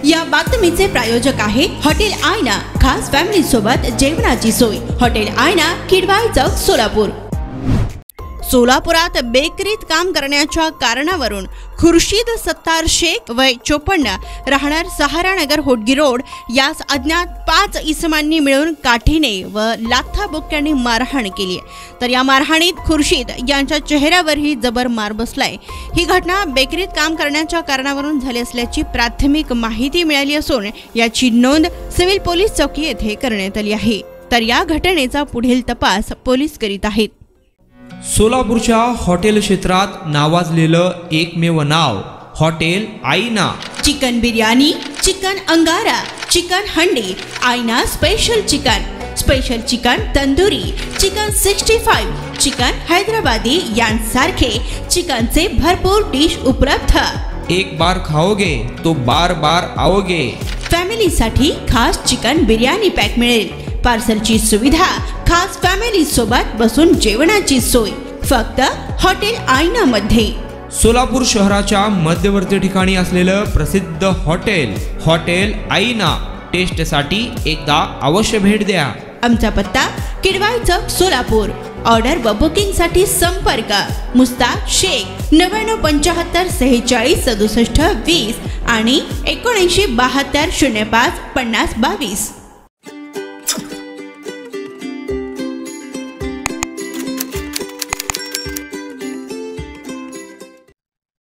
या बातमीचे प्रायोजक आहे हॉटेल आयना, खास फॅमिली सोबत जेवणाची सोय। हॉटेल आयना, किडवाई चौक, सोलापूर। सोलापुरात बेकरीत काम करण्याच्या कारणावरून खुर्शीद सत्तार शेख वय 54 राहणार सहारानगर होडगी रोड यास अज्ञात 5 इसमांनी मिळून काठीने व लाथाबुक्क्याने मारहाण केली। तर या मारहाणीत खुर्शीद यांच्या चेहऱ्यावरही जबर मार बसलाय। ही घटना बेकरीत काम करण्याच्या कारणावरून झाली असल्याची प्राथमिक माहिती मिळाली असून याची नोंद सिव्हिल पोलीस चौकी येथे करण्यात आली आहे। तर या घटनेचा पुढील तपास पोलीस करीत आहेत। सोलापूरच्या हॉटेल क्षेत्रात नावाजलेलं एकमेव नाव हॉटेल आईना। चिकन बिर्याणी, चिकन अंगारा, चिकन हंडी, आईना special chicken tandoori, chicken 65, chicken Hyderabadi यांसारखे चिकनचे भरपूर डिश उपलब्ध। एक बार खाओगे तो बार बार आओगे। फॅमिलीसाठी खास चिकन बिर्याणी पॅक मिळेल। पार्सलची सुविधा, खास फॅमिली सोबत बसून जेवणाची सोय फक्त हॉटेल आईना मध्ये। सोलापूर शहराच्या मध्यवर्ती ठिकाणी असलेलं प्रसिद्ध हॉटेल आईना टेस्टसाठी एकदा अवश्य भेट द्या। आमचा पत्ता किडवाई चौक, सोलापूर। ऑर्डर व बुकिंग साठी संपर्क मुस्ताक शेख 9975 46 67 20 आणि 7972 05 50 22।